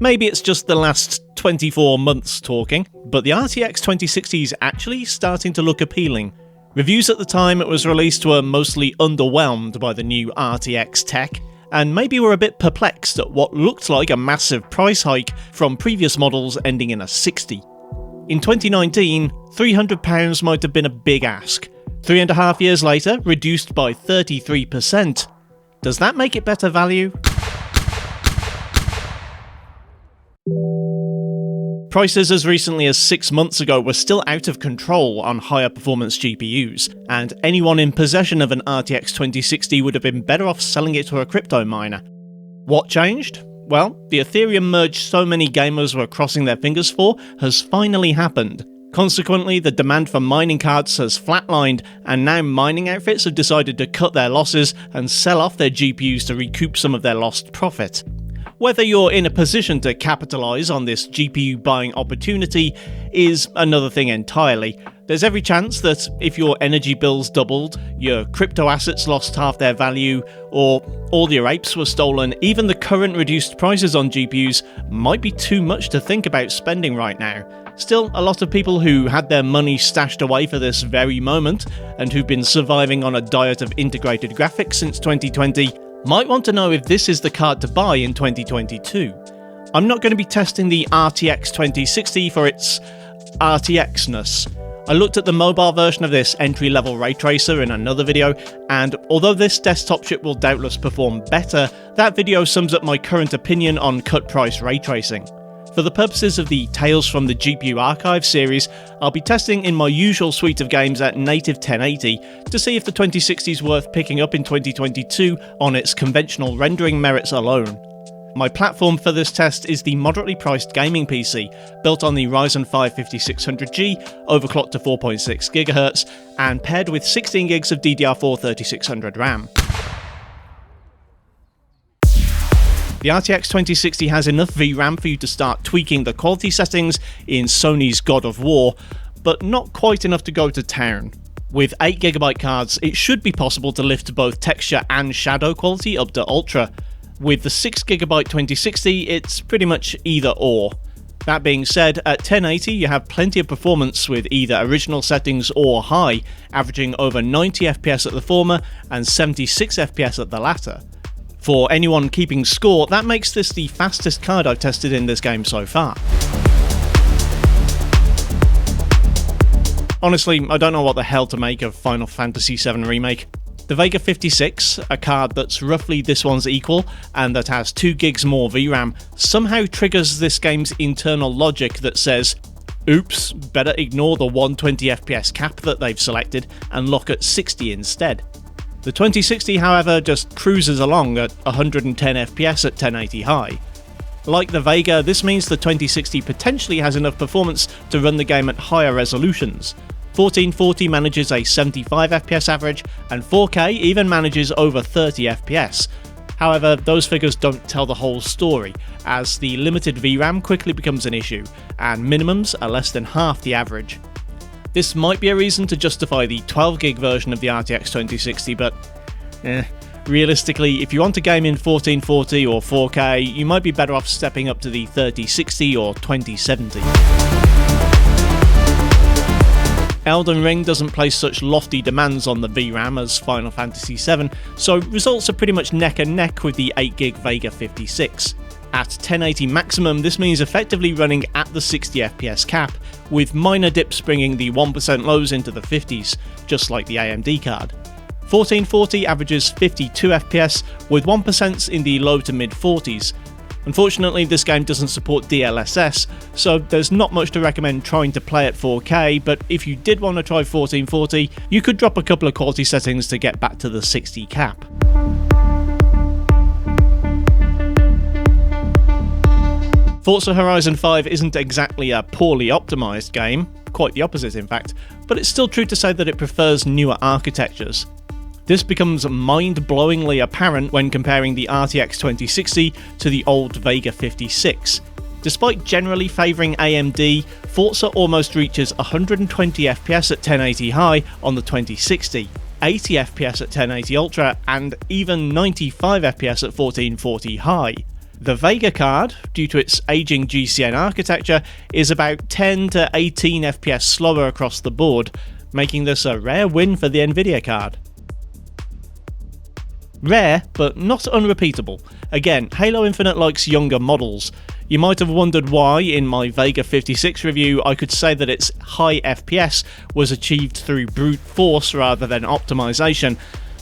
Maybe it's just the last 24 months talking, but the RTX 2060 is actually starting to look appealing. Reviews at the time it was released were mostly underwhelmed by the new RTX tech, and maybe were a bit perplexed at what looked like a massive price hike from previous models ending in a 60. In 2019, £300 might have been a big ask. 3.5 years later, reduced by 33%. Does that make it better value? Prices as recently as 6 months ago were still out of control on higher performance GPUs, and anyone in possession of an RTX 2060 would have been better off selling it to a crypto miner. What changed? Well, the Ethereum merge so many gamers were crossing their fingers for has finally happened. Consequently, the demand for mining cards has flatlined, and now mining outfits have decided to cut their losses and sell off their GPUs to recoup some of their lost profit. Whether you're in a position to capitalise on this GPU buying opportunity is another thing entirely. There's every chance that if your energy bills doubled, your crypto assets lost half their value, or all your apes were stolen, even the current reduced prices on GPUs might be too much to think about spending right now. Still, a lot of people who had their money stashed away for this very moment, and who've been surviving on a diet of integrated graphics since 2020, might want to know if this is the card to buy in 2022. I'm not going to be testing the RTX 2060 for its RTX-ness. I looked at the mobile version of this entry-level ray tracer in another video, and although this desktop chip will doubtless perform better, that video sums up my current opinion on cut-price ray tracing. For the purposes of the Tales from the GPU Archive series, I'll be testing in my usual suite of games at native 1080 to see if the 2060 is worth picking up in 2022 on its conventional rendering merits alone. My platform for this test is the moderately priced gaming PC, built on the Ryzen 5 5600G, overclocked to 4.6 GHz, and paired with 16 GB of DDR4 3600 RAM. The RTX 2060 has enough VRAM for you to start tweaking the quality settings in Sony's God of War, but not quite enough to go to town. With 8GB cards, it should be possible to lift both texture and shadow quality up to Ultra. With the 6GB 2060, it's pretty much either or. That being said, at 1080 you have plenty of performance with either original settings or high, averaging over 90 FPS at the former and 76 FPS at the latter. For anyone keeping score, that makes this the fastest card I've tested in this game so far. Honestly, I don't know what the hell to make of Final Fantasy VII Remake. The Vega 56, a card that's roughly this one's equal and that has 2 gigs more VRAM, somehow triggers this game's internal logic that says, oops, better ignore the 120 FPS cap that they've selected and lock at 60 instead. The 2060, however, just cruises along at 110 FPS at 1080 high. Like the Vega, this means the 2060 potentially has enough performance to run the game at higher resolutions. 1440 manages a 75 FPS average, and 4K even manages over 30 FPS. However, those figures don't tell the whole story, as the limited VRAM quickly becomes an issue, and minimums are less than half the average. This might be a reason to justify the 12GB version of the RTX 2060, but realistically, if you want to game in 1440 or 4K, you might be better off stepping up to the 3060 or 2070. Elden Ring doesn't place such lofty demands on the VRAM as Final Fantasy VII, so results are pretty much neck and neck with the 8GB Vega 56. At 1080 maximum, this means effectively running at the 60 FPS cap, with minor dips bringing the 1% lows into the 50s, just like the AMD card. 1440 averages 52 FPS, with 1% in the low to mid 40s. Unfortunately, this game doesn't support DLSS, so there's not much to recommend trying to play at 4K, but if you did want to try 1440, you could drop a couple of quality settings to get back to the 60 cap. Forza Horizon 5 isn't exactly a poorly optimised game, quite the opposite in fact, but it's still true to say that it prefers newer architectures. This becomes mind-blowingly apparent when comparing the RTX 2060 to the old Vega 56. Despite generally favouring AMD, Forza almost reaches 120 FPS at 1080 high on the 2060, 80 FPS at 1080 Ultra, and even 95 FPS at 1440 high. The Vega card, due to its aging GCN architecture, is about 10 to 18 FPS slower across the board, making this a rare win for the nVidia card. Rare, but not unrepeatable. Again, Halo Infinite likes younger models. You might have wondered why, in my Vega 56 review, I could say that its high FPS was achieved through brute force rather than optimization,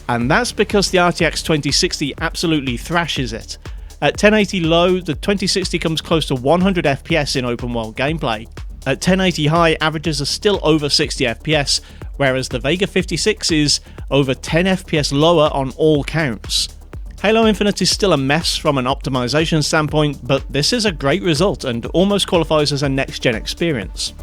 and that's because the RTX 2060 absolutely thrashes it. At 1080 low, the 2060 comes close to 100 FPS in open world gameplay. At 1080 high, averages are still over 60 FPS, whereas the Vega 56 is over 10 FPS lower on all counts. Halo Infinite is still a mess from an optimization standpoint, but this is a great result and almost qualifies as a next-gen experience.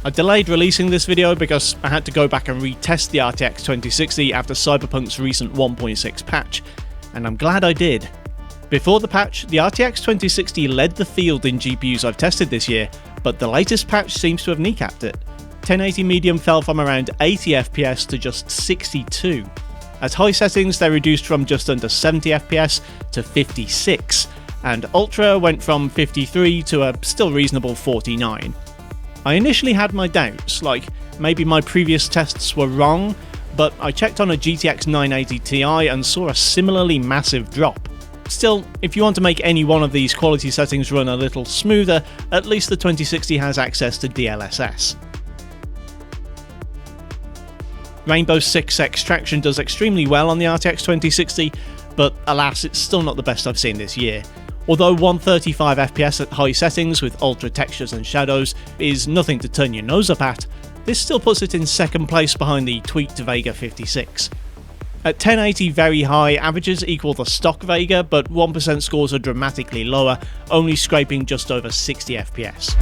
I delayed releasing this video because I had to go back and retest the RTX 2060 after Cyberpunk's recent 1.6 patch, and I'm glad I did. Before the patch, the RTX 2060 led the field in GPUs I've tested this year, but the latest patch seems to have kneecapped it. 1080 medium fell from around 80 FPS to just 62. At high settings, they reduced from just under 70 FPS to 56, and Ultra went from 53 to a still reasonable 49. I initially had my doubts, like maybe my previous tests were wrong, but I checked on a GTX 980 Ti and saw a similarly massive drop. Still, if you want to make any one of these quality settings run a little smoother, at least the 2060 has access to DLSS. Rainbow Six extraction does extremely well on the RTX 2060, but alas, it's still not the best I've seen this year. Although 135 FPS at high settings with ultra textures and shadows is nothing to turn your nose up at, this still puts it in second place behind the tweaked Vega 56. At 1080 very high, averages equal the stock Vega, but 1% scores are dramatically lower, only scraping just over 60 FPS.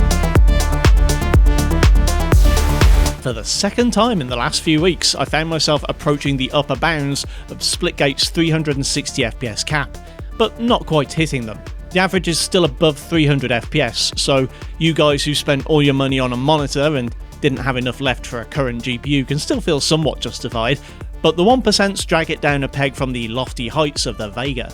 For the second time in the last few weeks, I found myself approaching the upper bounds of Splitgate's 360 FPS cap, but not quite hitting them. The average is still above 300 FPS, so you guys who spent all your money on a monitor and didn't have enough left for a current GPU can still feel somewhat justified, but the 1% drag it down a peg from the lofty heights of the Vega.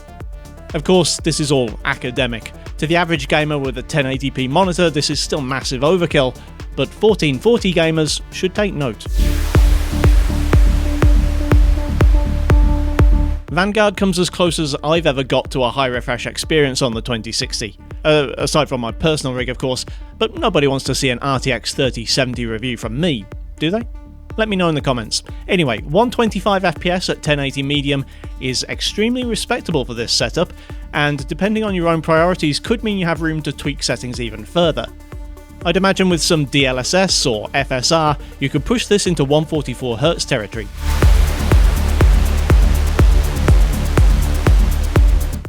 Of course, this is all academic. To the average gamer with a 1080p monitor, this is still massive overkill, but 1440 gamers should take note. Vanguard comes as close as I've ever got to a high refresh experience on the 2060. Aside from my personal rig, of course, but nobody wants to see an RTX 3070 review from me, do they? Let me know in the comments. Anyway, 125 FPS at 1080 medium is extremely respectable for this setup, and depending on your own priorities could mean you have room to tweak settings even further. I'd imagine with some DLSS or FSR, you could push this into 144Hz territory.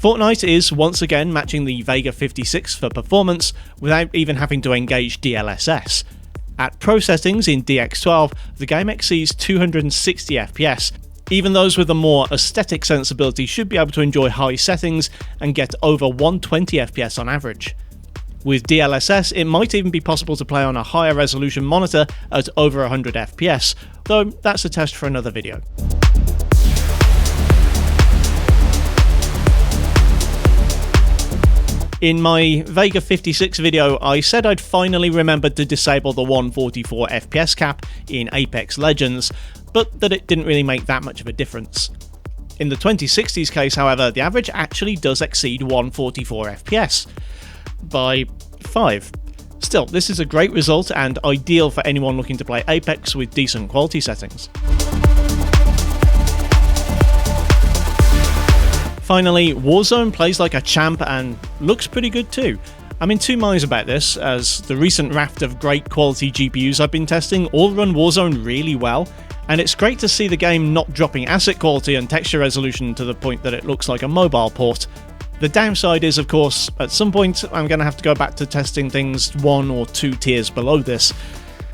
Fortnite is once again matching the Vega 56 for performance without even having to engage DLSS. At pro settings in DX12, the game exceeds 260 FPS. Even those with a more aesthetic sensibility should be able to enjoy high settings and get over 120 FPS on average. With DLSS, it might even be possible to play on a higher resolution monitor at over 100 FPS, though that's a test for another video. In my Vega 56 video, I said I'd finally remembered to disable the 144 FPS cap in Apex Legends, but that it didn't really make that much of a difference. In the 2060's case, however, the average actually does exceed 144 FPS. By 5. Still, this is a great result and ideal for anyone looking to play Apex with decent quality settings. Finally, Warzone plays like a champ and looks pretty good too. I'm in two minds about this, as the recent raft of great quality GPUs I've been testing all run Warzone really well, and it's great to see the game not dropping asset quality and texture resolution to the point that it looks like a mobile port. The downside is, of course, at some point I'm going to have to go back to testing things 1 or 2 tiers below this,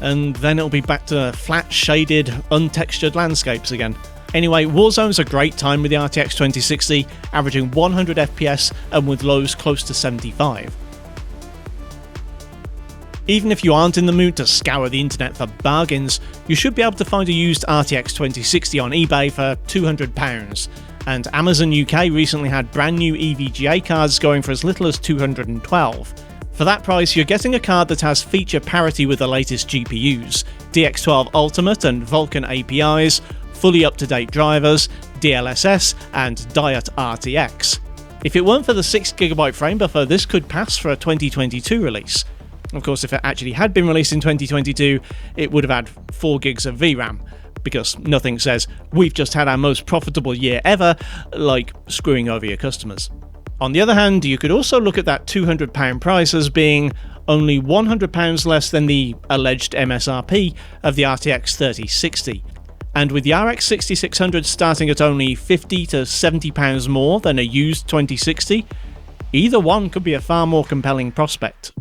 and then it'll be back to flat, shaded, untextured landscapes again. Anyway, Warzone's a great time with the RTX 2060, averaging 100 FPS and with lows close to 75. Even if you aren't in the mood to scour the internet for bargains, you should be able to find a used RTX 2060 on eBay for £200. And Amazon UK recently had brand new EVGA cards going for as little as $212. For that price, you're getting a card that has feature parity with the latest GPUs, DX12 Ultimate and Vulkan APIs, fully up-to-date drivers, DLSS, and Diet RTX. If it weren't for the 6GB frame buffer, this could pass for a 2022 release. Of course, if it actually had been released in 2022, it would have had 4GB of VRAM, because nothing says, "We've just had our most profitable year ever," like screwing over your customers. On the other hand, you could also look at that £200 price as being only £100 less than the alleged MSRP of the RTX 3060. And with the RX 6600 starting at only £50 to £70 more than a used 2060, either one could be a far more compelling prospect.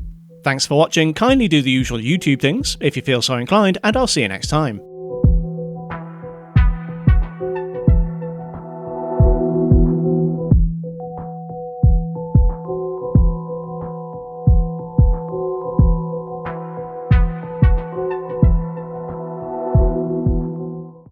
Thanks for watching, kindly do the usual YouTube things if you feel so inclined, and I'll see you next time.